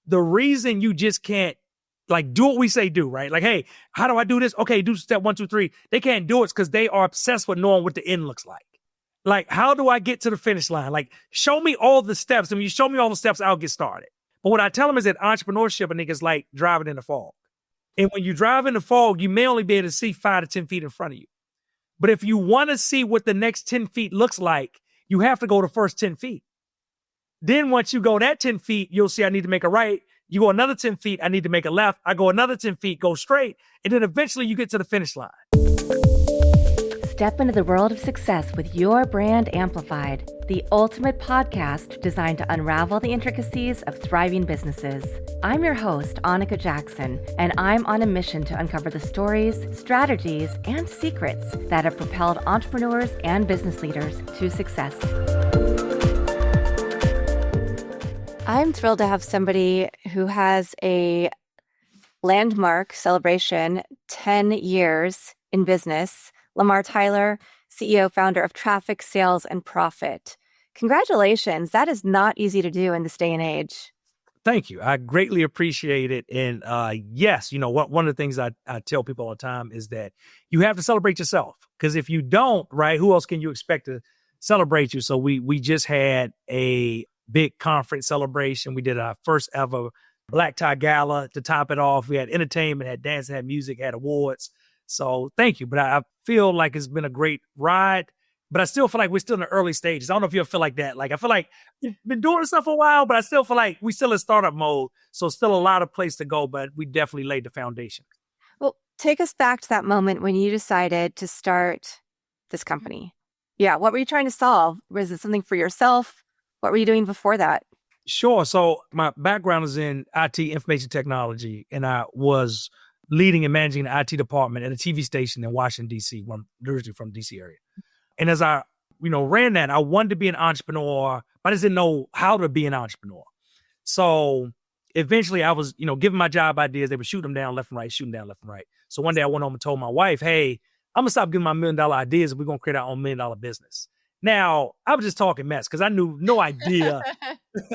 the reason you just can't like do what we say do, right? Like, hey, how do I do this? Okay, do step 1, 2, 3. They can't do it because they are obsessed with knowing what the end looks like. Like, how do I get to the finish line? Like, show me all the steps. And when you show me all the steps, I'll get started. But what I tell them is that entrepreneurship, I think, is like driving in the fog. And when you drive in the fog, you may only be able to see 5 to 10 feet in front of you. But if you want to see what the next 10 feet looks like, you have to go the first 10 feet. Then once you go that 10 feet, you'll see I need to make a right. You go another 10 feet, I need to make a left. I go another 10 feet, go straight. And then eventually you get to the finish line. Step into the world of success with your brand amplified, the ultimate podcast designed to unravel the intricacies of thriving businesses. I'm your host, Annika Jackson, and I'm on a mission to uncover the stories, strategies, and secrets that have propelled entrepreneurs and business leaders to success. I'm thrilled to have somebody who has a landmark celebration, 10 years in business. Lamar Tyler, CEO, founder of Traffic, Sales, and Profit. Congratulations. That is not easy to do in this day and age. Thank you. I greatly appreciate it. And yes, you know, one of the things I tell people all the time is that you have to celebrate yourself. Because if you don't, right, who else can you expect to celebrate you? So we just had a big conference celebration. We did our first ever black tie gala to top it off. We had entertainment, had dance, had music, had awards. So thank you. But I feel like it's been a great ride, but I still feel like we're still in the early stages. I don't know if you feel like that. Like, I feel like you've been doing this stuff for a while, but I still feel like we still in startup mode. So still a lot of place to go, but we definitely laid the foundation. Well, take us back to that moment when you decided to start this company. Yeah. What were you trying to solve? Was it something for yourself? What were you doing before that? Sure. So my background is in IT, information technology, and I was leading and managing the IT department at a TV station in Washington, D.C., originally from the D.C. area. And as I, ran that, I wanted to be an entrepreneur, but I just didn't know how to be an entrepreneur. So eventually I was, giving my job ideas. They would shoot them down left and right. So one day I went home and told my wife, hey, I'm going to stop giving my $1 million ideas and we're going to create our own $1 million business. Now, I was just talking mess because I knew no idea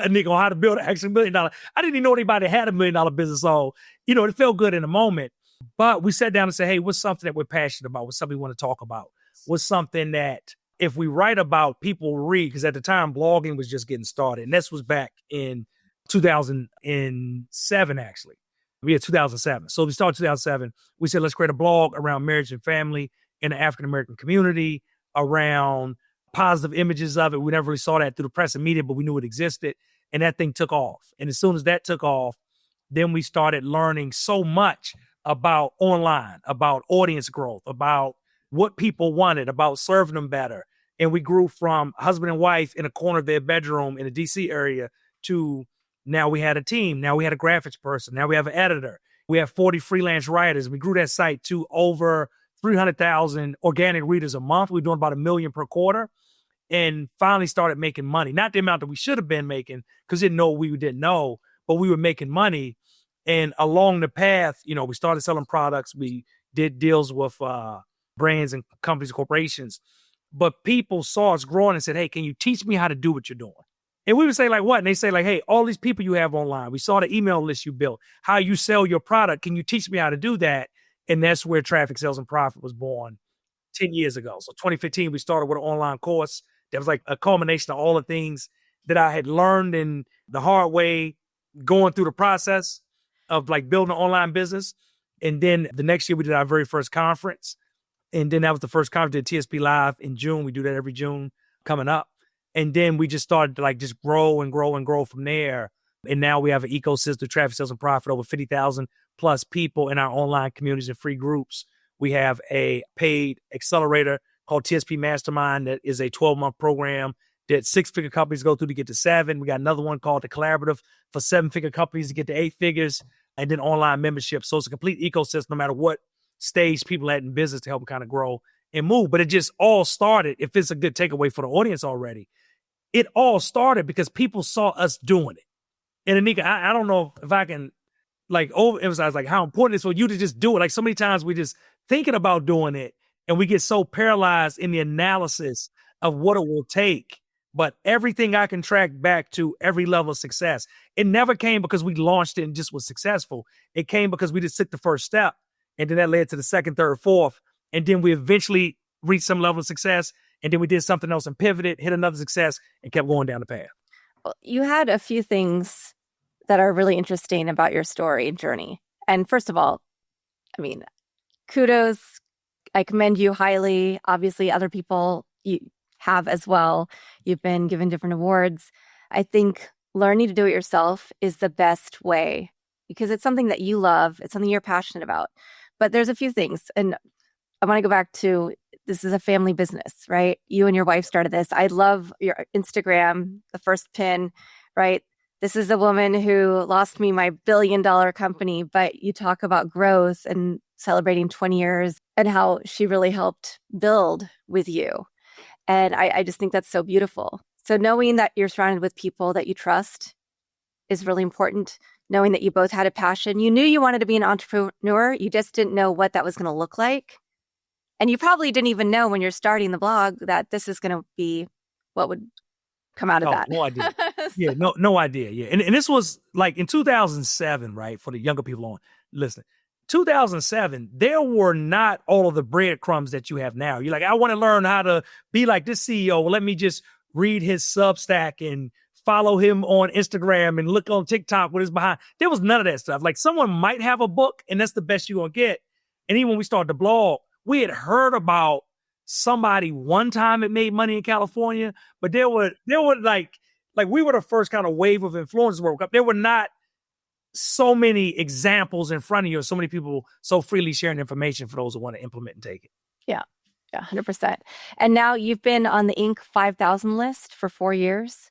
on how to build an actual $1 million. I didn't even know anybody had a $1 million business. So, it felt good in the moment. But we sat down and said, hey, what's something that we're passionate about? What's something we want to talk about? What's something that if we write about, people read? Because at the time, blogging was just getting started. And this was back in 2007, actually. We had 2007. So we started 2007. We said, let's create a blog around marriage and family in the African-American community, around positive images of it. We never really saw that through the press and media, but we knew it existed. And that thing took off. And as soon as that took off, then we started learning so much about online, about audience growth, about what people wanted, about serving them better. And we grew from husband and wife in a corner of their bedroom in the DC area to now we had a team. Now we had a graphics person. Now we have an editor. We have 40 freelance writers. We grew that site to over 300,000 organic readers a month. We're doing about 1 million per quarter. And finally started making money. Not the amount that we should have been making because didn't know we didn't know, but we were making money. And along the path, we started selling products. We did deals with brands and companies and corporations. But people saw us growing and said, hey, can you teach me how to do what you're doing? And we would say like, what? And they say like, hey, all these people you have online. We saw the email list you built, how you sell your product. Can you teach me how to do that? And that's where Traffic, Sales, and Profit was born 10 years ago. So 2015, we started with an online course. That was like a culmination of all the things that I had learned in the hard way, going through the process of like building an online business. And then the next year we did our very first conference. And then that was the first conference at TSP Live in June. We do that every June coming up. And then we just started to like just grow and grow and grow from there. And now we have an ecosystem, Traffic, Sales, and Profit, over 50,000 plus people in our online communities and free groups. We have a paid accelerator called TSP Mastermind that is a 12-month program that 6-figure companies go through to get to 7. We got another one called the Collaborative for 7-figure companies to get to 8 figures, and then online membership. So it's a complete ecosystem no matter what stage people at in business to help them kind of grow and move. But it just all started, if it's a good takeaway for the audience already, it all started because people saw us doing it. And Anika, I don't know if I can like overemphasize like how important it is for you to just do it. Like so many times we just thinking about doing it and we get so paralyzed in the analysis of what it will take but everything I can track back to every level of success, it never came because we launched it and just was successful. It came because we just took the first step, and then that led to the second, third, fourth, and then we eventually reached some level of success, and then we did something else and pivoted, hit another success, and kept going down the path. Well, you had a few things that are really interesting about your story and journey. And first of all, I mean, kudos. I commend you highly. Obviously, other people you have as well. You've been given different awards. I think learning to do it yourself is the best way because it's something that you love. It's something you're passionate about. But there's a few things. And I want to go back to, this is a family business, right? You and your wife started this. I love your Instagram, the first pin, right? This is a woman who lost me my $1 billion company, but you talk about growth and celebrating 20 years and how she really helped build with you. And I just think that's so beautiful. So knowing that you're surrounded with people that you trust is really important. Knowing that you both had a passion. You knew you wanted to be an entrepreneur. You just didn't know what that was going to look like. And you probably didn't even know when you're starting the blog that this is going to be what would come out of that. No idea. Yeah, no idea. Yeah. And this was like in 2007, right? For the younger people on, listen, 2007, there were not all of the breadcrumbs that you have now. You're like, I want to learn how to be like this CEO. Let me just read his Substack and follow him on Instagram and look on TikTok what is behind. There was none of that stuff. Like someone might have a book and that's the best you're going to get. And even when we started the blog, we had heard about somebody one time that made money in California, but there were like we were the first kind of wave of influencers woke up. There were not so many examples in front of you, so many people so freely sharing information for those who want to implement and take it. Yeah, 100%. And now you've been on the Inc. 5,000 list for 4 years.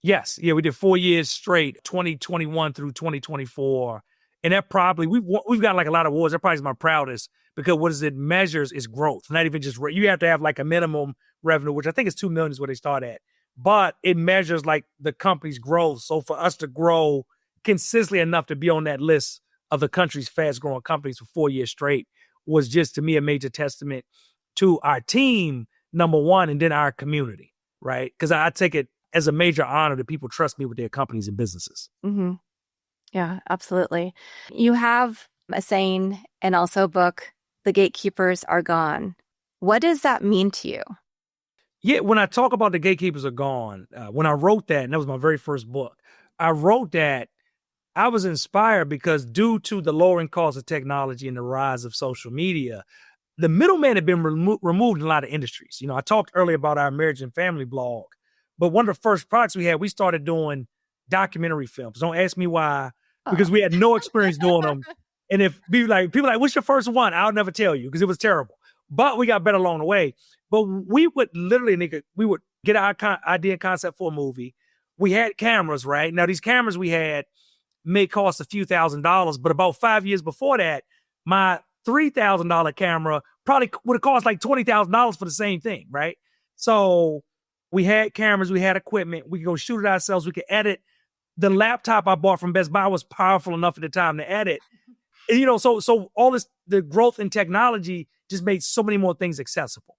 Yes. Yeah, we did 4 years straight, 2021 through 2024. And that probably, we've got like a lot of awards. That probably is my proudest because what it measures is growth. Not even just, you have to have like a minimum revenue, which I think is $2 million is where they start at. But it measures like the company's growth. So for us to grow consistently enough to be on that list of the country's fast growing companies for 4 years straight was just to me a major testament to our team, number one, and then our community, right? Because I take it as a major honor that people trust me with their companies and businesses. Mm-hmm. Yeah, absolutely. You have a saying and also a book, The Gatekeepers Are Gone. What does that mean to you? Yeah, when I talk about The Gatekeepers Are Gone, when I wrote that, and that was my very first book, I wrote that I was inspired because due to the lowering cost of technology and the rise of social media, the middleman had been removed in a lot of industries. You know, I talked earlier about our marriage and family blog, but one of the first products we had, we started doing documentary films. Don't ask me why, because we had no experience doing them. And if people like, what's your first one? I'll never tell you because it was terrible. But we got better along the way. But we would literally, we would get our idea and concept for a movie. We had cameras, right? Now, these cameras we had may cost a few $1,000s, but about 5 years before that, my $3,000 camera probably would have cost like $20,000 for the same thing, right? So we had cameras, we had equipment, we could go shoot it ourselves, we could edit. The laptop I bought from Best Buy was powerful enough at the time to edit. And, you know, so all this, the growth in technology just made so many more things accessible.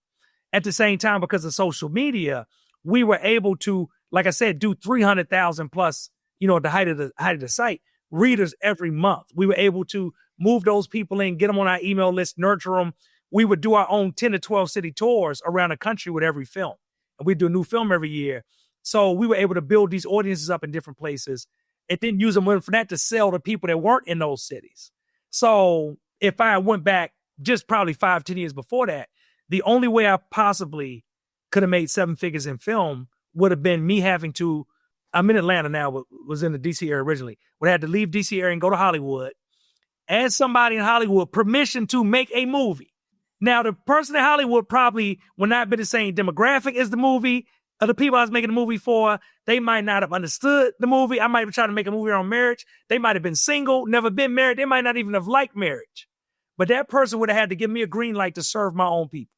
At the same time, because of social media, we were able to, like I said, do 300,000 plus, you know, at the height of the site, readers every month. We were able to move those people in, get them on our email list, nurture them. We would do our own 10 to 12 city tours around the country with every film. And we'd do a new film every year. So we were able to build these audiences up in different places and then use them for that to sell to people that weren't in those cities. So if I went back just probably 5-10 years before that, the only way I possibly could have made 7 figures in film would have been me having to, I'm in Atlanta now, but was in the DC area originally, would have had to leave DC area and go to Hollywood, ask somebody in Hollywood permission to make a movie. Now, the person in Hollywood probably would not be the same demographic as the movie, or the people I was making the movie for. They might not have understood the movie. I might have tried to make a movie on marriage. They might have been single, never been married. They might not even have liked marriage. But that person would have had to give me a green light to serve my own people.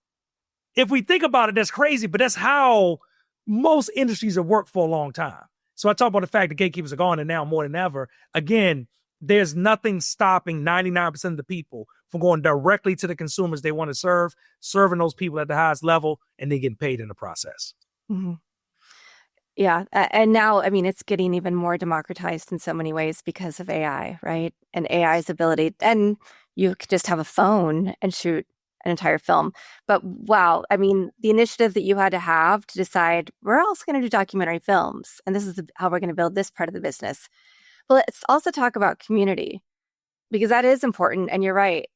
If we think about it, that's crazy, but that's how most industries have worked for a long time. So I talk about the fact that gatekeepers are gone, and now more than ever, again, there's nothing stopping 99% of the people from going directly to the consumers they want to serve, serving those people at the highest level, and then getting paid in the process. Mm-hmm. Yeah. And now, I mean, it's getting even more democratized in so many ways because of AI, right? And AI's ability. And you could just have a phone and shoot an entire film. But wow, I mean, the initiative that you had to have to decide we're also going to do documentary films, and this is how we're going to build this part of the business. But let's also talk about community because that is important. And you're right.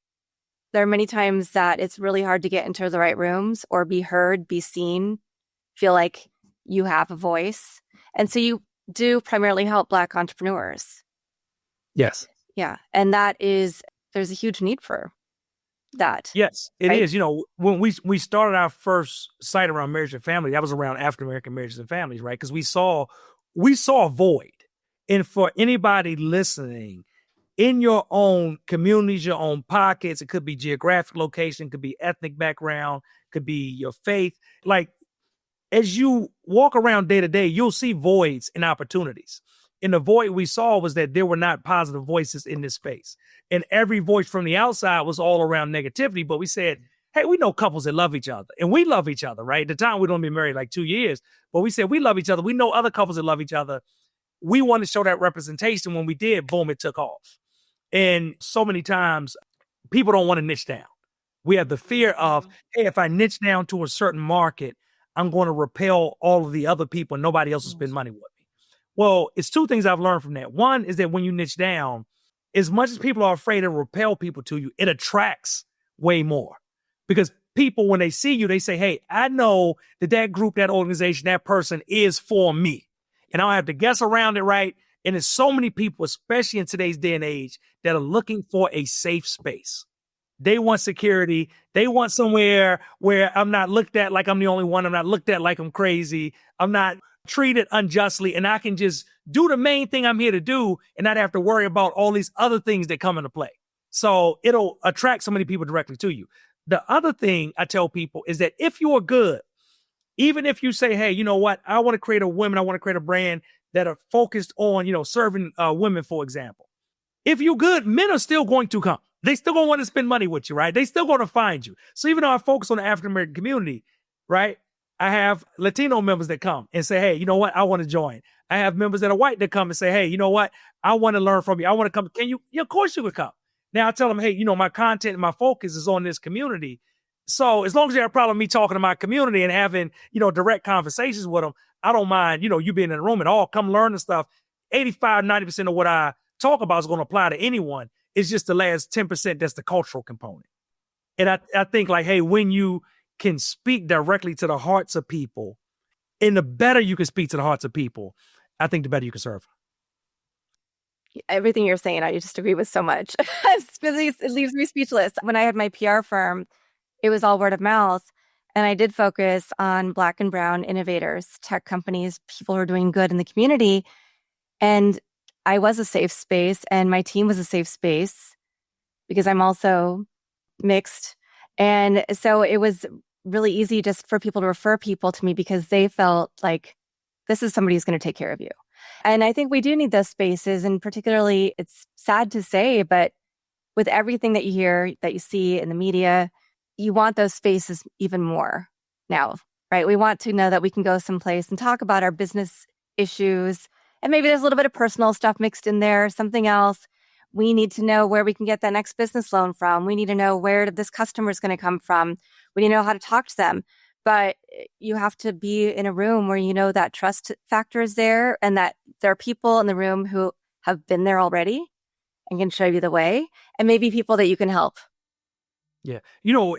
There are many times that it's really hard to get into the right rooms or be heard, be seen, feel like you have a voice. And so you do primarily help Black entrepreneurs. Yes. Yeah. And there's a huge need for that. Yes, it right? is. When we started our first site around marriage and family, that was around African American marriages and families, right? Because we saw a void. And for anybody listening, in your own communities, your own pockets, it could be geographic location, could be ethnic background, could be your faith. Like, as you walk around day to day, you'll see voids and opportunities. And the void we saw was that there were not positive voices in this space. And every voice from the outside was all around negativity. But we said, hey, we know couples that love each other and we love each other, right? At the time, we'd only been married like 2 years, but we said, we love each other. We know other couples that love each other. We want to show that representation. When we did, boom, it took off. And so many times people don't want to niche down. We have the fear of, hey, if I niche down to a certain market, I'm going to repel all of the other people and nobody else will spend money with me. Well, it's two things I've learned from that. One is that when you niche down, as much as people are afraid to repel people to you, it attracts way more. Because people, when they see you, they say, hey, I know that group, that organization, that person is for me. And I don't have to guess around it, right? And there's so many people, especially in today's day and age, that are looking for a safe space. They want security. They want somewhere where I'm not looked at like I'm the only one. I'm not looked at like I'm crazy. I'm not treated unjustly. And I can just do the main thing I'm here to do and not have to worry about all these other things that come into play. So it'll attract so many people directly to you. The other thing I tell people is that if you are good, even if you say, hey, you know what? I want to create a brand that are focused on, serving women, for example. If you're good, men are still going to come. They still going to want to spend money with you, right? They still going to find you. So even though I focus on the African-American community, right? I have Latino members that come and say, hey, you know what? I want to join. I have members that are white that come and say, hey, you know what? I want to learn from you. I want to come. Can you? Yeah, of course you could come. Now I tell them, hey, my content and my focus is on this community. So as long as you have a problem with me talking to my community and having, direct conversations with them, I don't mind, you being in the room at all. Come learn the stuff. 85, 90% of what I talk about is going to apply to anyone. It's just the last 10% that's the cultural component. And I think like, hey, when you can speak directly to the hearts of people, and the better you can speak to the hearts of people, I think the better you can serve. Everything you're saying, I just agree with so much. It leaves me speechless. When I had my PR firm, it was all word of mouth. And I did focus on Black and brown innovators, tech companies, people who are doing good in the community. And I was a safe space and my team was a safe space because I'm also mixed. And so it was really easy just for people to refer people to me because they felt like this is somebody who's going to take care of you. And I think we do need those spaces. And particularly, it's sad to say, but with everything that you hear, that you see in the media, you want those spaces even more now, right? We want to know that we can go someplace and talk about our business issues. And maybe there's a little bit of personal stuff mixed in there, something else. We need to know where we can get that next business loan from. We need to know where this customer is going to come from. We need to know how to talk to them. But you have to be in a room where you know that trust factor is there and that there are people in the room who have been there already and can show you the way, and maybe people that you can help. Yeah.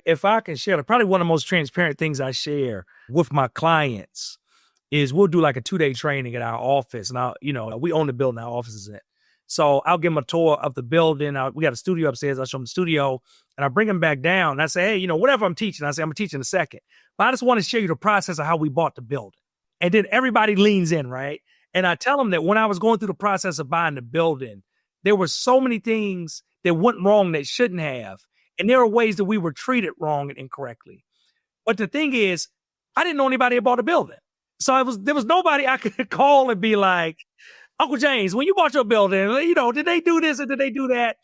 If I can share, probably one of the most transparent things I share with my clients is we'll do like a 2-day training at our office. And we own the building our office is in. So I'll give them a tour of the building. We got a studio upstairs. I'll show them the studio and I bring them back down. And I say, hey, whatever I'm teaching, I say, I'm going to teach in a second. But I just want to share you the process of how we bought the building. And then everybody leans in, right? And I tell them that when I was going through the process of buying the building, there were so many things that went wrong that shouldn't have. And there are ways that we were treated wrong and incorrectly. But the thing is, I didn't know anybody that bought a building. So there was nobody I could call and be like, Uncle James, when you bought your building, did they do this or did they do that?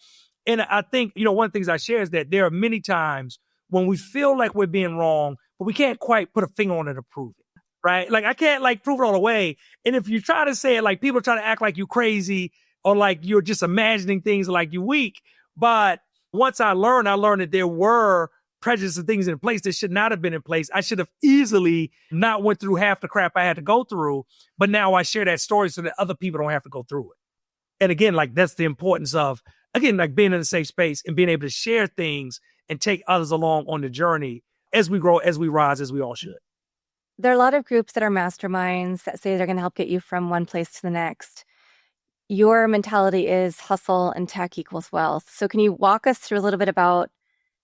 And I think, one of the things I share is that there are many times when we feel like we're being wrong, but we can't quite put a finger on it to prove it. right? Like I can't like prove it all away. And if you try to say it, like people try to act like you crazy or like you're just imagining things like you weak. But once I learned that there were prejudice and things in place that should not have been in place. I should have easily not went through half the crap I had to go through. But now I share that story so that other people don't have to go through it. And again, like that's the importance of, again, like being in a safe space and being able to share things and take others along on the journey as we grow, as we rise, as we all should. There are a lot of groups that are masterminds that say they're going to help get you from one place to the next. Your mentality is hustle and tech equals wealth. So can you walk us through a little bit about,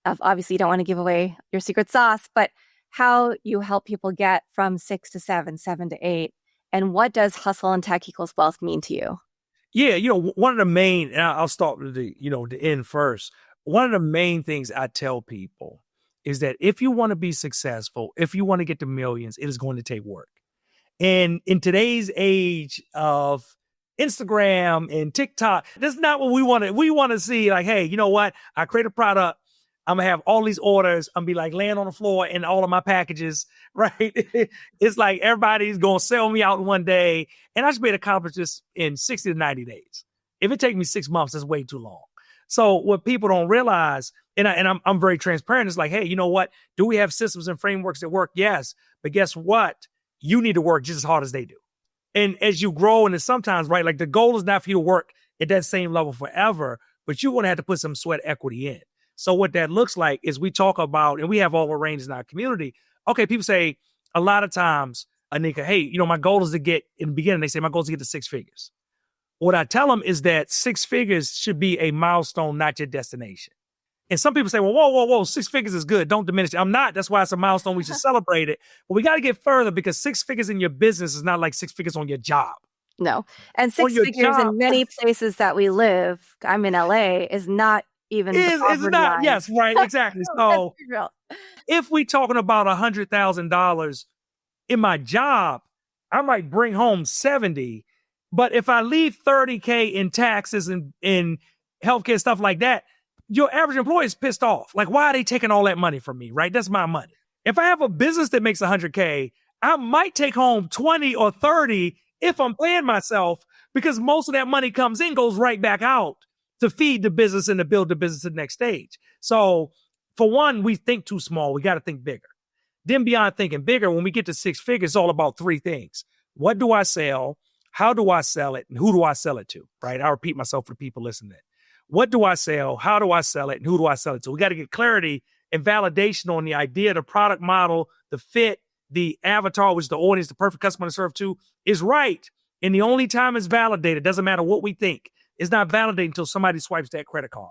obviously you don't want to give away your secret sauce, but how you help people get from 6 to 7, 7 to 8, and what does hustle and tech equals wealth mean to you? Yeah, one of the main, and I'll start with the end first. One of the main things I tell people is that if you want to be successful, if you want to get to millions, it is going to take work. And in today's age of Instagram and TikTok, that's not what we want to. We want to see like, hey, you know what? I create a product. I'm going to have all these orders. I'm going to be like laying on the floor in all of my packages, right? It's like everybody's going to sell me out in one day. And I should be able to accomplish this in 60 to 90 days. If it takes me 6 months, that's way too long. So what people don't realize, and I'm very transparent, is like, hey, you know what? Do we have systems and frameworks that work? Yes. But guess what? You need to work just as hard as they do. And as you grow, and it's sometimes, right, like the goal is not for you to work at that same level forever, but you're going to have to put some sweat equity in. So what that looks like is we talk about, and we have all the ranges in our community. Okay, people say a lot of times, Anika, hey, my goal is to get, in the beginning, they say my goal is to get to 6 figures. What I tell them is that 6 figures should be a milestone, not your destination. And some people say, well, whoa, 6 figures is good. Don't diminish it. I'm not. That's why it's a milestone. We should celebrate it. But we got to get further because 6 figures in your business is not like 6 figures on your job. No. And 6 figures in many places that we live, I'm in LA, is not even is not line. Yes, right, exactly. So if we talking about $100,000 in my job, I might bring home 70. But if I leave 30K in taxes and in healthcare, stuff like that, your average employee is pissed off. Like, why are they taking all that money from me, right? That's my money. If I have a business that makes 100K, I might take home 20 or 30 if I'm paying myself, because most of that money comes in, goes right back out to feed the business and to build the business to the next stage. So for one, we think too small. We got to think bigger. Then beyond thinking bigger, when we get to 6 figures, it's all about 3 things. What do I sell? How do I sell it? And who do I sell it to? Right? I'll repeat myself for the people listening. What do I sell? How do I sell it? And who do I sell it to? We got to get clarity and validation on the idea, the product model, the fit, the avatar, which is the audience, the perfect customer to serve to, is right. And the only time it's validated, doesn't matter what we think, it's not validated until somebody swipes that credit card.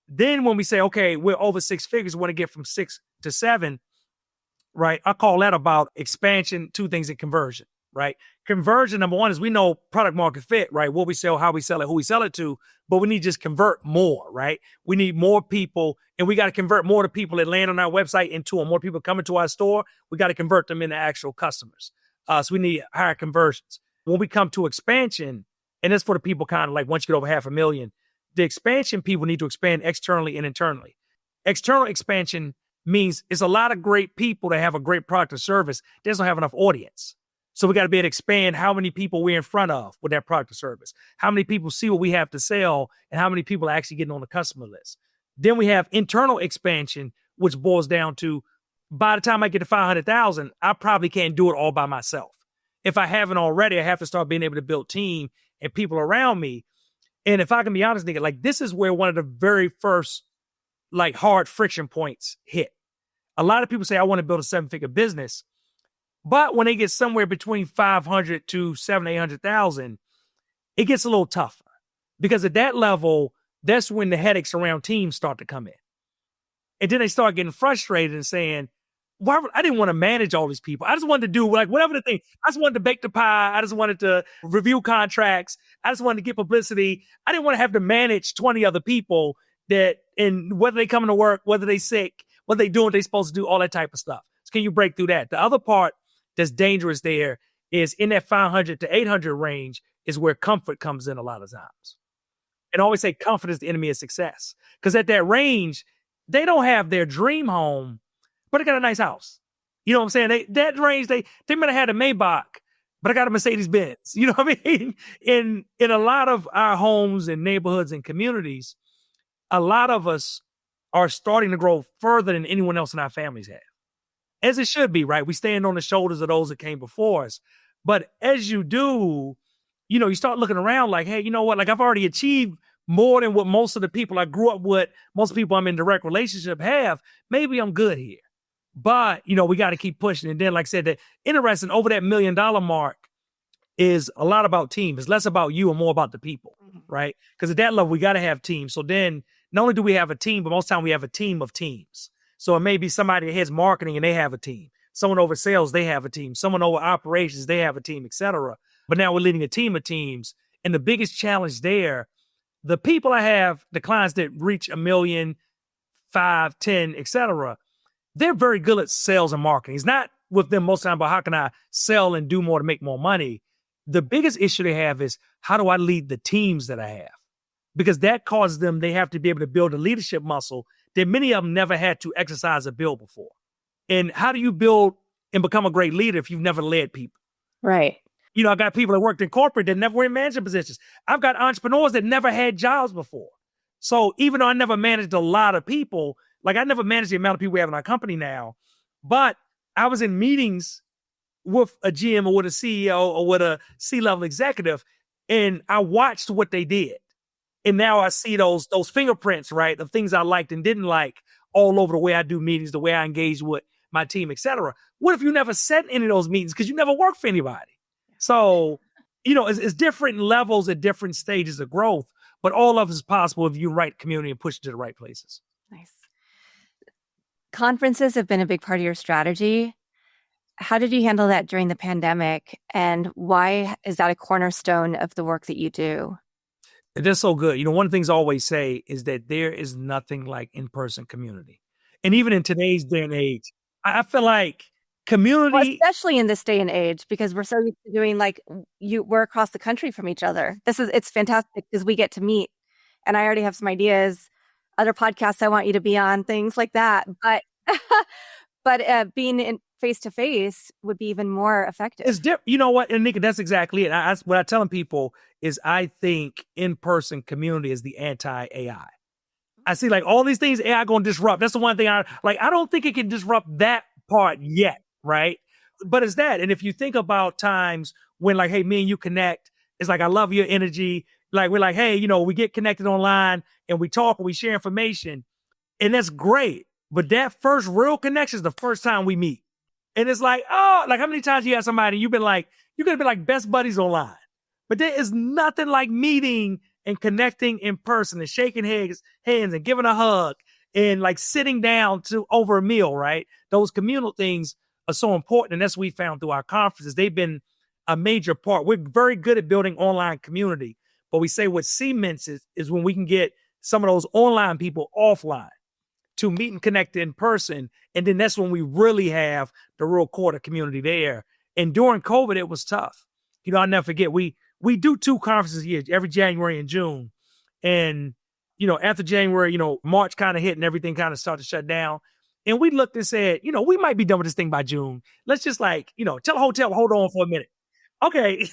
Then when we say, okay, we're over 6 figures, we want to get from 6 to 7, right? I call that about expansion, 2 things in conversion, right? Conversion, number 1, is we know product market fit, right? What we sell, how we sell it, who we sell it to, but we need to just convert more, right? We need more people, and we got to convert more to people that land on our website into them. More people coming to our store, we got to convert them into actual customers. So we need higher conversions. When we come to expansion, and that's for the people kind of like once you get over 500,000, the expansion people need to expand externally and internally. External expansion means it's a lot of great people that have a great product or service. They just don't have enough audience. So we got to be able to expand how many people we're in front of with that product or service, how many people see what we have to sell, and how many people are actually getting on the customer list. Then we have internal expansion, which boils down to by the time I get to 500,000, I probably can't do it all by myself. If I haven't already, I have to start being able to build team and people around me. And if I can be honest, nigga, like this is where one of the very first like hard friction points hit. A lot of people say, I want to build a 7-figure business. But when they get somewhere between 500 to 700, 800,000, it gets a little tougher because at that level, that's when the headaches around teams start to come in. And then they start getting frustrated and saying, I didn't want to manage all these people. I just wanted to do like whatever the thing. I just wanted to bake the pie. I just wanted to review contracts. I just wanted to get publicity. I didn't want to have to manage 20 other people that, and whether they coming to work, whether they sick, what they doing, what they supposed to do, all that type of stuff. So can you break through that? The other part that's dangerous there is in that 500 to 800 range is where comfort comes in a lot of times. And I always say comfort is the enemy of success. Because at that range, they don't have their dream home, but they got a nice house. You know what I'm saying? That range, they might have had a Maybach, but I got a Mercedes Benz. You know what I mean? In a lot of our homes and neighborhoods and communities, a lot of us are starting to grow further than anyone else in our families have. As it should be, right? We stand on the shoulders of those that came before us. But as you do, you start looking around like, hey, you know what? Like I've already achieved more than what most of the people I grew up with, most people I'm in direct relationship have. Maybe I'm good here. But, we got to keep pushing. And then, like I said, that interesting over that $1 million mark is a lot about team. It's less about you and more about the people, right? Because at that level, we got to have teams. So then not only do we have a team, but most of the time we have a team of teams. So it may be somebody that heads marketing and they have a team. Someone over sales, they have a team. Someone over operations, they have a team, et cetera. But now we're leading a team of teams. And the biggest challenge there, the people I have, the clients that reach 1 million, 5, 10, et cetera, they're very good at sales and marketing. It's not with them most of the time about how can I sell and do more to make more money. The biggest issue they have is how do I lead the teams that I have? Because that causes them, they have to be able to build a leadership muscle that many of them never had to exercise or build before. And how do you build and become a great leader if you've never led people? Right. I got people that worked in corporate that never were in management positions. I've got entrepreneurs that never had jobs before. So even though I never managed a lot of people, like I never managed the amount of people we have in our company now, but I was in meetings with a GM or with a CEO or with a C-level executive, and I watched what they did. And now I see those fingerprints, right, of things I liked and didn't like all over the way I do meetings, the way I engage with my team, et cetera. What if you never sat in any of those meetings because you never worked for anybody? So, it's different levels at different stages of growth, but all of it is possible if you right community and push it to the right places. Nice. Conferences have been a big part of your strategy. How did you handle that during the pandemic? And why is that a cornerstone of the work that you do? That's so good. One of the things I always say is that there is nothing like in-person community. And even in today's day and age, I feel like community... Well, especially in this day and age, because we're so used to doing we're across the country from each other. It's fantastic because we get to meet. And I already have some ideas, other podcasts I want you to be on, things like that. But being in face-to-face would be even more effective. It's different. You know what? And Nika, that's exactly it. What I'm telling people is I think in-person community is the anti-AI. I see like all these things AI going to disrupt. That's the one thing I don't think it can disrupt that part yet, right? But it's that. And if you think about times when like, hey, me and you connect, it's like, I love your energy. Like, we're like, hey, we get connected online and we talk and we share information. And that's great. But that first real connection is the first time we meet. And it's like, oh, like how many times you had somebody you're going to be like best buddies online. But there is nothing like meeting and connecting in person and shaking hands and giving a hug and like sitting down over a meal, right? Those communal things are so important. And that's what we found through our conferences. They've been a major part. We're very good at building online community, but we say what cements is when we can get some of those online people offline to meet and connect in person. And then that's when we really have the real core of community there. And during COVID, it was tough. I'll never forget, we do 2 conferences a year, every January and June. And, after January, March kind of hit and everything kind of started to shut down. And we looked and said, we might be done with this thing by June. Let's just tell a hotel, hold on for a minute. Okay,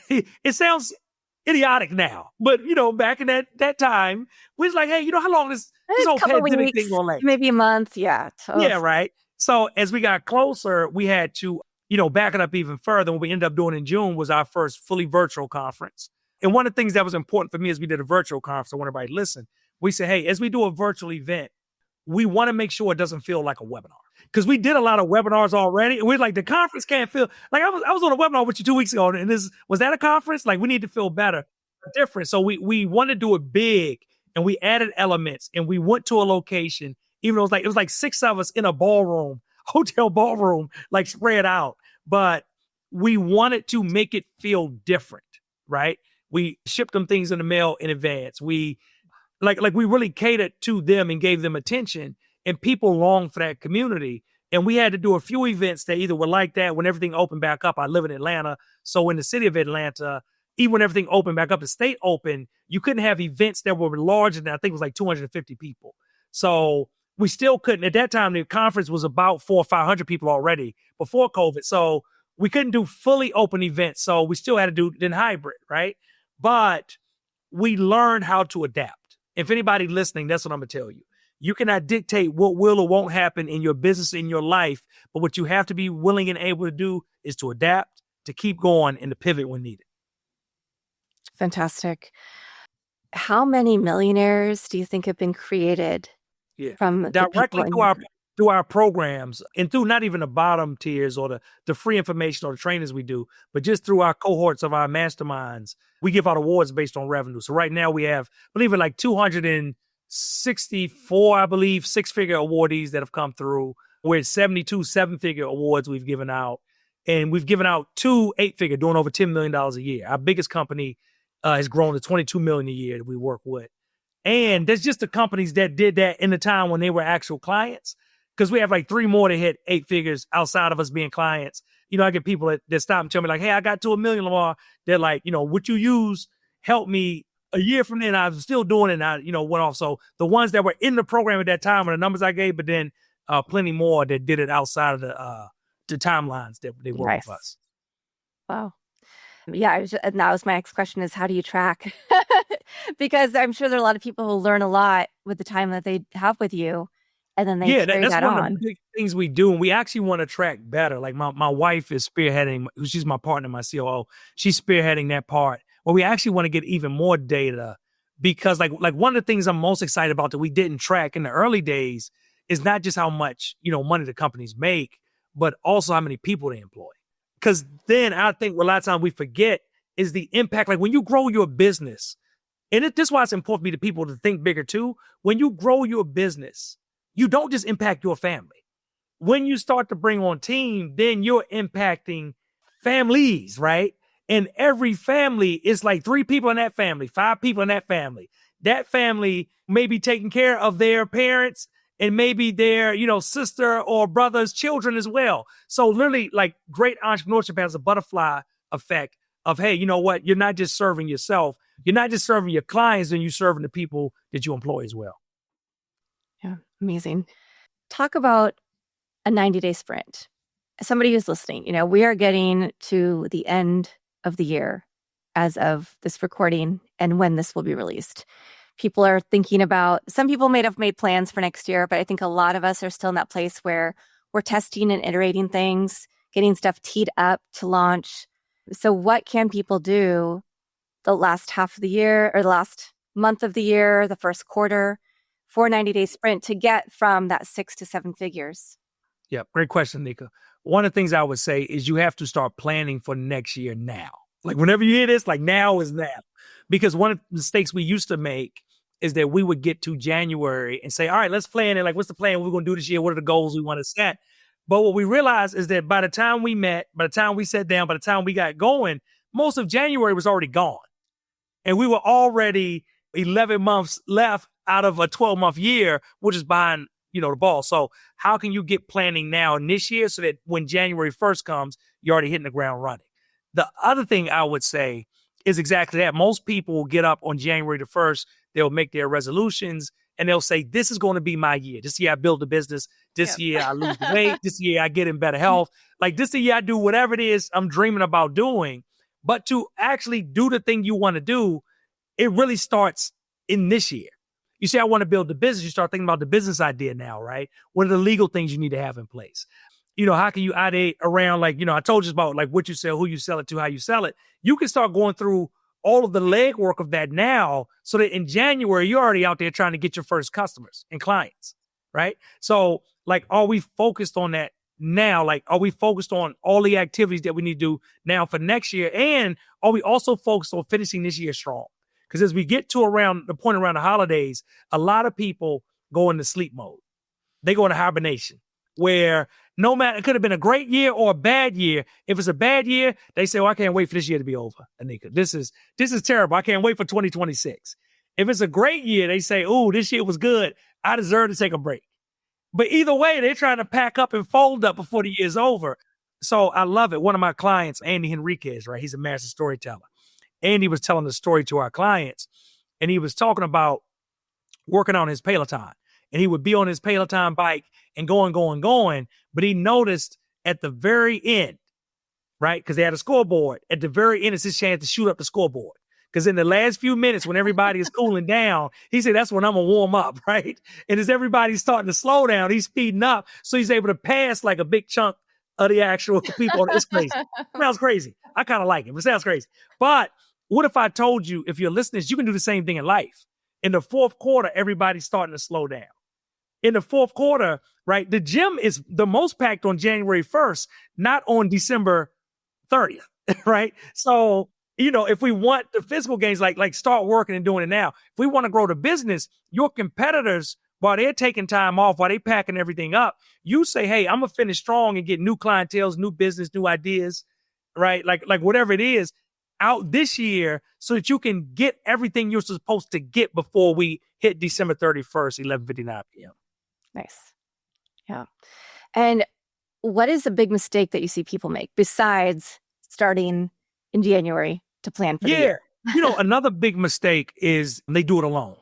it sounds idiotic now. But, back in that time, we was like, hey, how long this whole pandemic thing gonna last? Maybe a month, yeah. Yeah, right. So as we got closer, we had to, back it up even further. What we ended up doing in June was our first fully virtual conference. And one of the things that was important for me as we did a virtual conference, I want everybody to listen. We said, hey, as we do a virtual event, we want to make sure it doesn't feel like a webinar. Because we did a lot of webinars already. And we're like, the conference can't feel like I was on a webinar with you 2 weeks ago. And was that a conference? Like, we need to feel better, different. So we want to do it big, and we added elements, and we went to a location, even though it was like 6 of us in a ballroom, hotel ballroom, like spread out. But we wanted to make it feel different, right? We shipped them things in the mail in advance. We we really catered to them and gave them attention, and people longed for that community. And we had to do a few events that either were like that when everything opened back up. I live in Atlanta. So in the city of Atlanta, even when everything opened back up, the state opened, you couldn't have events that were larger than, I think it was like 250 people. So we still couldn't. At that time, the conference was about 400 or 500 people already before COVID. So we couldn't do fully open events. So we still had to do it in hybrid, right? But we learned how to adapt. If anybody listening, that's what I'm going to tell you. You cannot dictate what will or won't happen in your business, in your life. But what you have to be willing and able to do is to adapt, to keep going, and to pivot when needed. Fantastic. How many millionaires do you think have been created from directly through our programs and through not even the bottom tiers or the free information or the trainings we do, but just through our cohorts of our masterminds? We give out awards based on revenue. So right now we have, believe it, like 264, I believe, six-figure awardees that have come through. We're at 72 seven-figure awards we've given out. And we've given out 2 8-figure, doing over $10 million a year. Our biggest company has grown to $22 million a year that we work with. And there's just the companies that did that in the time when they were actual clients. Because we have like 3 more that hit 8 figures outside of us being clients. I get people that stop and tell me like, hey, I got to $1 million, Lamar. They're like, what you use helped me a year from then. I was still doing it and I, went off. So the ones that were in the program at that time are the numbers I gave, but then plenty more that did it outside of the timelines that they work with us. Wow. Yeah, and that was my next question is how do you track? Because I'm sure there are a lot of people who learn a lot with the time that they have with you, and then they carry that's that one on. of the big things we do, and we actually want to track better. Like my wife is spearheading, she's my partner, my COO. She's spearheading that part. Well, we actually want to get even more data because like one of the things I'm most excited about that we didn't track in the early days is not just how much, money the companies make, but also how many people they employ. Because then I think a lot of times we forget is the impact. Like when you grow your business, and this is why it's important for me to people to think bigger too. When you grow your business, you don't just impact your family. When you start to bring on team, then you're impacting families, right? And every family is like 3 people in that family, 5 people in that family. That family may be taking care of their parents and maybe their, sister or brother's children as well. So literally like great entrepreneurship has a butterfly effect of, hey, you know what? You're not just serving yourself. You're not just serving your clients, and you're serving the people that you employ as well. Yeah, amazing. Talk about a 90-day sprint. Somebody who's listening, we are getting to the end of the year as of this recording and when this will be released. People are thinking about, some people may have made plans for next year, but I think a lot of us are still in that place where we're testing and iterating things, getting stuff teed up to launch. So what can people do the last half of the year or the last month of the year, the first quarter for a 90-day sprint to get from that 6 to 7 figures? Yeah, great question, Nika. One of the things I would say is you have to start planning for next year now. Like whenever you hear this, like now is now. Because one of the mistakes we used to make is that we would get to January and say, all right, let's plan it. Like, what's the plan we're going to do this year? What are the goals we want to set? But what we realized is that by the time we met, by the time we sat down, by the time we got going, most of January was already gone. And we were already 11 months left out of a 12-month year, which is behind, the ball. So how can you get planning now in this year so that when January 1st comes, you're already hitting the ground running? The other thing I would say is exactly that. Most people will get up on January the 1st. They'll make their resolutions and they'll say, this is going to be my year. This year I build a business. This year I lose the weight. This year I get in better health. Like this year I do whatever it is I'm dreaming about doing. But to actually do the thing you want to do, it really starts in this year. You say, I want to build the business. You start thinking about the business idea now, right? What are the legal things you need to have in place? How can you ideate around, like, I told you about like what you sell, who you sell it to, how you sell it. You can start going through all of the legwork of that now so that in January, you're already out there trying to get your first customers and clients, right? So like, are we focused on that now? Like, are we focused on all the activities that we need to do now for next year? And are we also focused on finishing this year strong? Because as we get to around the point around the holidays, a lot of people go into sleep mode. They go into hibernation where no matter, it could have been a great year or a bad year. If it's a bad year, they say, I can't wait for this year to be over, Anika. This is terrible. I can't wait for 2026. If it's a great year, they say, this year was good. I deserve to take a break. But either way, they're trying to pack up and fold up before the year's over. So I love it. One of my clients, Andy Henriquez, right? He's a master storyteller. Andy was telling the story to our clients, and he was talking about working on his Peloton. and he would be on his Peloton bike and going. But he noticed at the very end, right? Because they had a scoreboard. At the very end, it's his chance to shoot up the scoreboard. Because in the last few minutes, when everybody is cooling down, he said, that's when I'm going to warm up, right? And as everybody's starting to slow down, he's speeding up. So he's able to pass like a big chunk of the actual people. It's crazy. It sounds crazy. I kind of like it, but it sounds crazy. But what if I told you, if you're listening, you can do the same thing in life. In the fourth quarter, everybody's starting to slow down. In the fourth quarter, right, the gym is the most packed on January 1st, not on December 30th, right? So, if we want the physical gains, like start working and doing it now. If we want to grow the business, your competitors, while they're taking time off, while they're packing everything up, you say, hey, I'm going to finish strong and get new clienteles, new business, new ideas, right? Like whatever it is out this year so that you can get everything you're supposed to get before we hit December 31st, 11:59 p.m. Nice. Yeah. And what is a big mistake that you see people make besides starting in January to plan for the year? Another big mistake is they do it alone.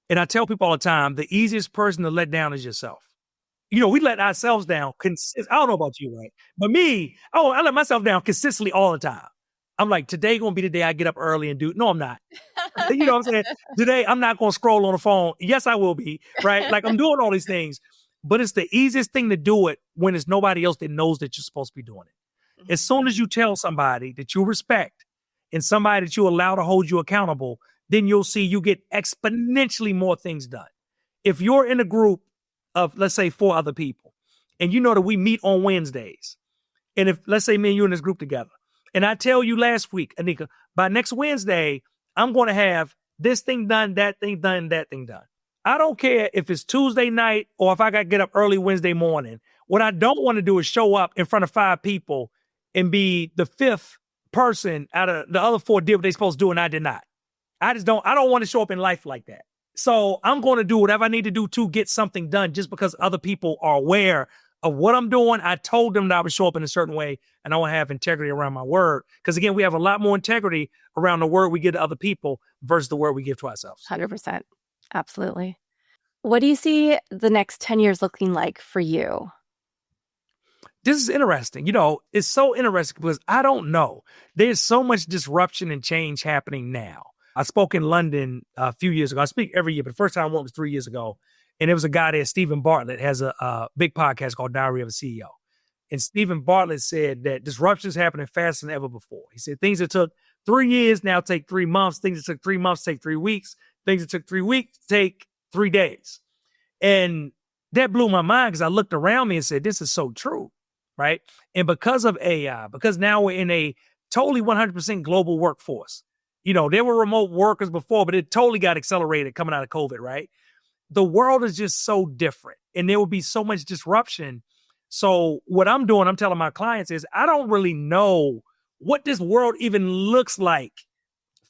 And I tell people all the time, the easiest person to let down is yourself. We let ourselves down. I don't know about you, right? But me, I let myself down consistently all the time. I'm like, today going to be the day I get up early and do. No, I'm not. You know what I'm saying? Today, I'm not going to scroll on the phone. Yes, I will be, right? Like I'm doing all these things, but it's the easiest thing to do it when it's nobody else that knows that you're supposed to be doing it. As soon as you tell somebody that you respect and somebody that you allow to hold you accountable, then you'll see you get exponentially more things done. If you're in a group of, let's say, 4 other people, and you know that we meet on Wednesdays, and if, let's say, me and you in this group together, and I tell you last week, Anika, by next Wednesday, I'm going to have this thing done, that thing done, that thing done. I don't care if it's Tuesday night or if I got to get up early Wednesday morning. What I don't want to do is show up in front of 5 people and be the 5th person out of the other 4 did what they supposed to do and I did not. I don't want to show up in life like that. So I'm going to do whatever I need to do to get something done just because other people are aware of what I'm doing. I told them that I would show up in a certain way and I want to have integrity around my word. Because again, we have a lot more integrity around the word we give to other people versus the word we give to ourselves. 100%. Absolutely. What do you see the next 10 years looking like for you? This is interesting. It's so interesting because I don't know. There's so much disruption and change happening now. I spoke in London a few years ago. I speak every year, but the first time I went was 3 years ago. And there was a guy there, Stephen Bartlett, has a big podcast called Diary of a CEO. And Stephen Bartlett said that disruption is happening faster than ever before. He said things that took 3 years now take 3 months. Things that took 3 months take 3 weeks. Things that took 3 weeks take 3 days. And that blew my mind because I looked around me and said, this is so true, right? And because of AI, because now we're in a totally 100% global workforce. There were remote workers before, but it totally got accelerated coming out of COVID, right? The world is just so different and there will be so much disruption. So what I'm doing, I'm telling my clients is I don't really know what this world even looks like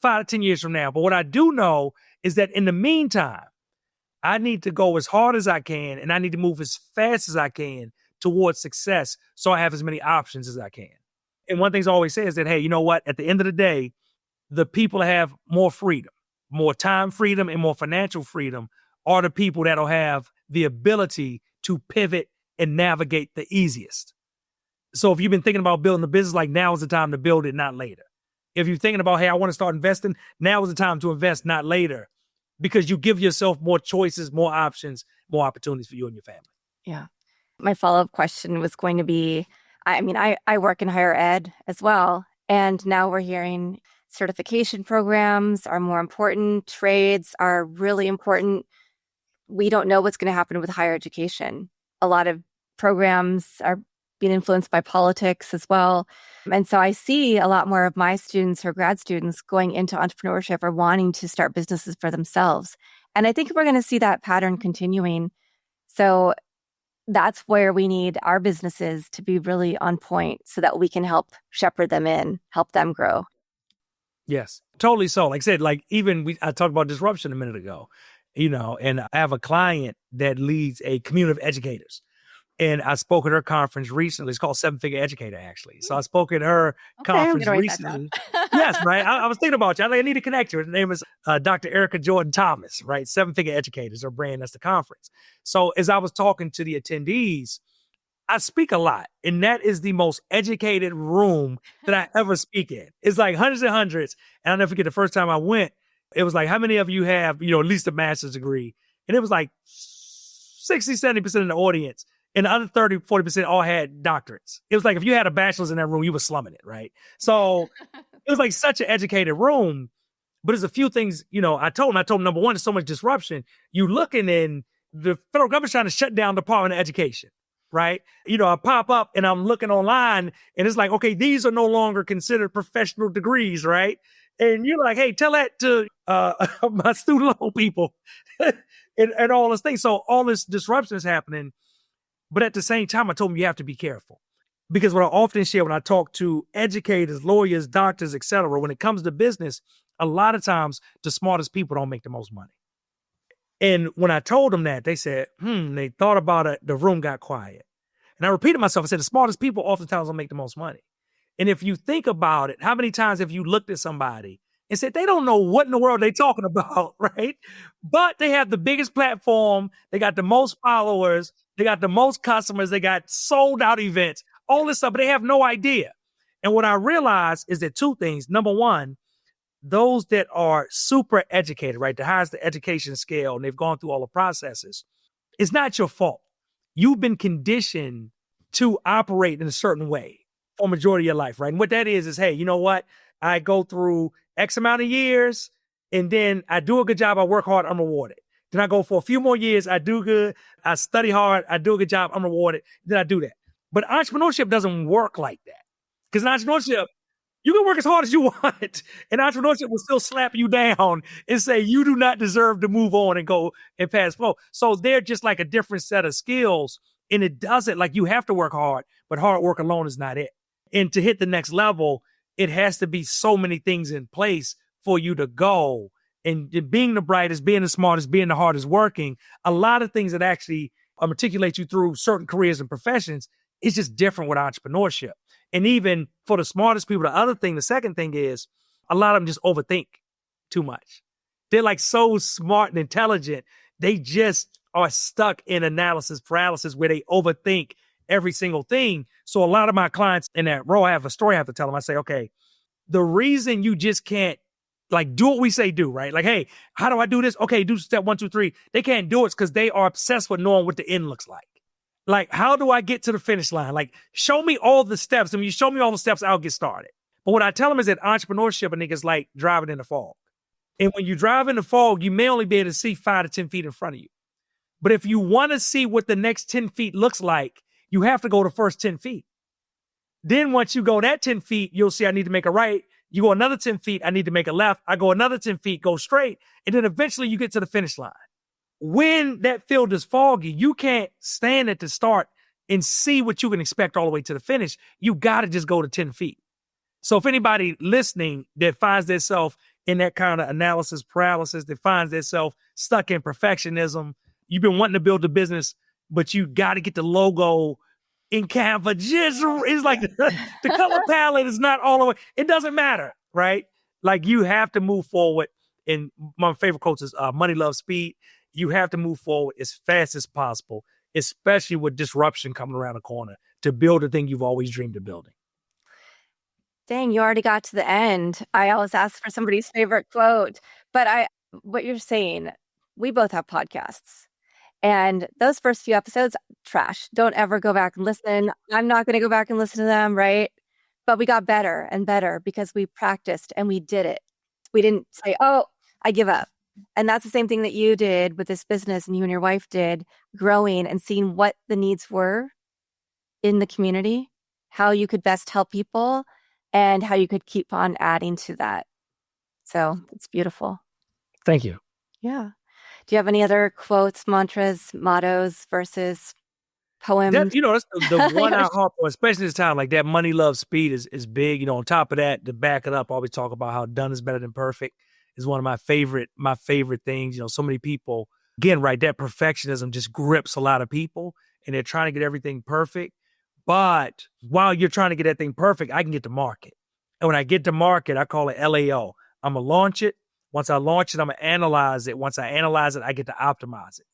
5 to 10 years from now. But what I do know is that in the meantime, I need to go as hard as I can and I need to move as fast as I can towards success so I have as many options as I can. And one thing I always say is that, hey, you know what? At the end of the day, the people that have more freedom, more time freedom and more financial freedom are the people that'll have the ability to pivot and navigate the easiest. So if you've been thinking about building a business, like now is the time to build it, not later. If you're thinking about, hey, I want to start investing, now is the time to invest, not later, because you give yourself more choices, more options, more opportunities for you and your family. Yeah. My follow-up question was going to be, I work in higher ed as well. And now we're hearing certification programs are more important. Trades are really important. We don't know what's going to happen with higher education. A lot of programs are being influenced by politics as well. And so I see a lot more of my students or grad students going into entrepreneurship or wanting to start businesses for themselves. And I think we're going to see that pattern continuing. So that's where we need our businesses to be really on point so that we can help shepherd them in, help them grow. Yes, totally so. Like I said, I talked about disruption a minute ago, and I have a client that leads a community of educators. And I spoke at her conference recently. It's called Seven Figure Educator, actually. So I spoke at her conference I'm gonna write recently. that down. Yes, right. I was thinking about you. I need to connect you. Her name is Dr. Erica Jordan Thomas, right? Seven Figure Educators, her brand. That's the conference. So as I was talking to the attendees, I speak a lot, and that is the most educated room that I ever speak in. It's like hundreds and hundreds. And I'll never forget the first time I went, it was like, how many of you have, at least a master's degree? And it was like 60, 70% of the audience. And the other 30, 40% all had doctorates. It was like, if you had a bachelor's in that room, you were slumming it, right? So it was like such an educated room. But there's a few things, I told them, number one, there's so much disruption. You looking in, the federal government's trying to shut down the Department of Education, right? I pop up and I'm looking online and it's like, okay, these are no longer considered professional degrees, right? And you're like, hey, tell that to my student loan people and all this thing. So all this disruption is happening. But at the same time, I told them you have to be careful. Because what I often share when I talk to educators, lawyers, doctors, et cetera, when it comes to business, a lot of times the smartest people don't make the most money. And when I told them that, they said, they thought about it. The room got quiet. And I repeated myself. I said, the smartest people oftentimes don't make the most money. And if you think about it, how many times have you looked at somebody and said, they don't know what in the world they're talking about, right? But they have the biggest platform. They got the most followers. They got the most customers. They got sold out events, all this stuff, but they have no idea. And what I realized is that two things. Number one, those that are super educated, right? The highest the education scale, and they've gone through all the processes. It's not your fault. You've been conditioned to operate in a certain way for a majority of your life, right? And what that is, hey, you know what? I go through X amount of years, and then I do a good job. I work hard. I'm rewarded. Then I go for a few more years. I do good. I study hard. I do a good job. I'm rewarded. Then I do that. But entrepreneurship doesn't work like that. Because in entrepreneurship, you can work as hard as you want, and entrepreneurship will still slap you down and say you do not deserve to move on and go and pass flow. So they're just like a different set of skills, and it doesn't, like, you have to work hard, but hard work alone is not it. And to hit the next level, it has to be so many things in place for you to go. And being the brightest, being the smartest, being the hardest working, a lot of things that actually articulate you through certain careers and professions is just different with entrepreneurship. And even for the smartest people, the second thing is a lot of them just overthink too much. They're like so smart and intelligent. They just are stuck in analysis paralysis where they overthink every single thing. So a lot of my clients in that role, I have a story I have to tell them. I say, okay, the reason you just can't do what we say do, right? Like, hey, how do I do this? Okay, do step 1, 2, 3. They can't do it because they are obsessed with knowing what the end looks like. Like, how do I get to the finish line? Like, show me all the steps. And when you show me all the steps, I'll get started. But what I tell them is that entrepreneurship, a nigga's like driving in the fog. And when you drive in the fog, you may only be able to see 5 to 10 feet in front of you. But if you want to see what the next 10 feet looks like, you have to go the first 10 feet. Then once you go that 10 feet, you'll see I need to make a right. You go another 10 feet, I need to make a left. I go another 10 feet, go straight. And then eventually you get to the finish line. When that field is foggy, you can't stand at the start and see what you can expect all the way to the finish. You got to just go to 10 feet. So if anybody listening that finds themselves in that kind of analysis paralysis, that finds themselves stuck in perfectionism, you've been wanting to build a business, but you got to get the logo in Canva. It's like the color palette is not all the way. It doesn't matter, right? Like, you have to move forward. And my favorite quote is money loves speed. You have to move forward as fast as possible, especially with disruption coming around the corner, to build the thing you've always dreamed of building. Dang, you already got to the end. I always ask for somebody's favorite quote, but what you're saying, we both have podcasts, and those first few episodes, trash. Don't ever go back and listen. I'm not going to go back and listen to them, right? But we got better and better because we practiced and we did it. We didn't say, oh, I give up. And that's the same thing that you did with this business, and you and your wife did, growing and seeing what the needs were in the community, how you could best help people, and how you could keep on adding to that. So it's beautiful. Thank you. Yeah. Do you have any other quotes, mantras, mottos, versus poems? That's the one I harp on, especially this time, like that money loves speed is big. On top of that, to back it up, I always talk about how done is better than perfect is one of my favorite things. So many people, again, right, that perfectionism just grips a lot of people. and they're trying to get everything perfect. But while you're trying to get that thing perfect, I can get to market. And when I get to market, I call it LAO. I'm going to launch it. Once I launch it, I'm going to analyze it. Once I analyze it, I get to optimize it.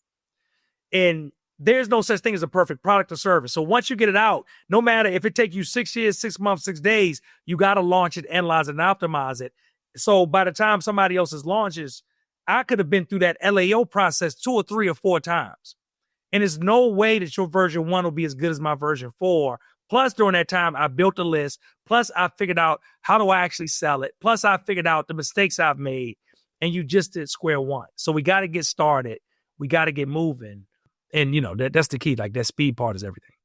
And there's no such thing as a perfect product or service. So once you get it out, no matter if it takes you 6 years, 6 months, 6 days, you got to launch it, analyze it, and optimize it. So by the time somebody else's launches, I could have been through that LAO process 2 or 3 or 4 times. And there's no way that your version 1 will be as good as my version 4. Plus, during that time, I built a list. Plus, I figured out how do I actually sell it. Plus, I figured out the mistakes I've made. And you just did square one. So we got to get started. We got to get moving. And, that's the key. Like, that speed part is everything.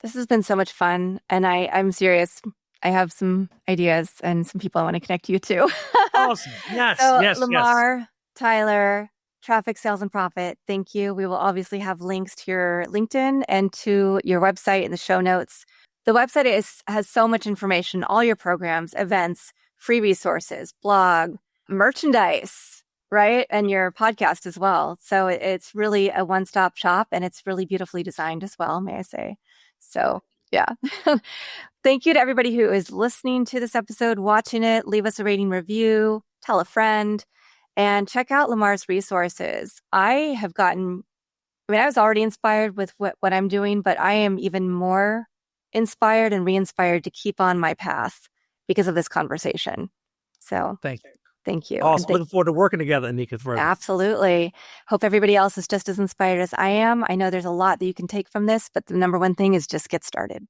This has been so much fun. And I'm serious. I have some ideas and some people I want to connect you to. Awesome. Yes, so, yes, Lamar, Tyler, Traffic Sales and Profit, thank you. We will obviously have links to your LinkedIn and to your website in the show notes. The website has so much information, all your programs, events, free resources, blog, merchandise, right? And your podcast as well. So it's really a one-stop shop, and it's really beautifully designed as well, may I say. So, yeah. Thank you to everybody who is listening to this episode, watching it. Leave us a rating, review, tell a friend, and check out Lamar's resources. I was already inspired with what I'm doing, but I am even more inspired and re-inspired to keep on my path because of this conversation. So thank you. Awesome. Looking forward to working together, Anika. Further. Absolutely. Hope everybody else is just as inspired as I am. I know there's a lot that you can take from this, but the number one thing is just get started.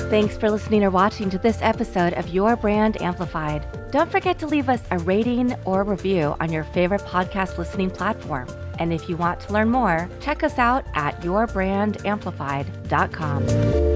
Thanks for listening or watching to this episode of Your Brand Amplified. Don't forget to leave us a rating or review on your favorite podcast listening platform. And if you want to learn more, check us out at yourbrandamplified.com.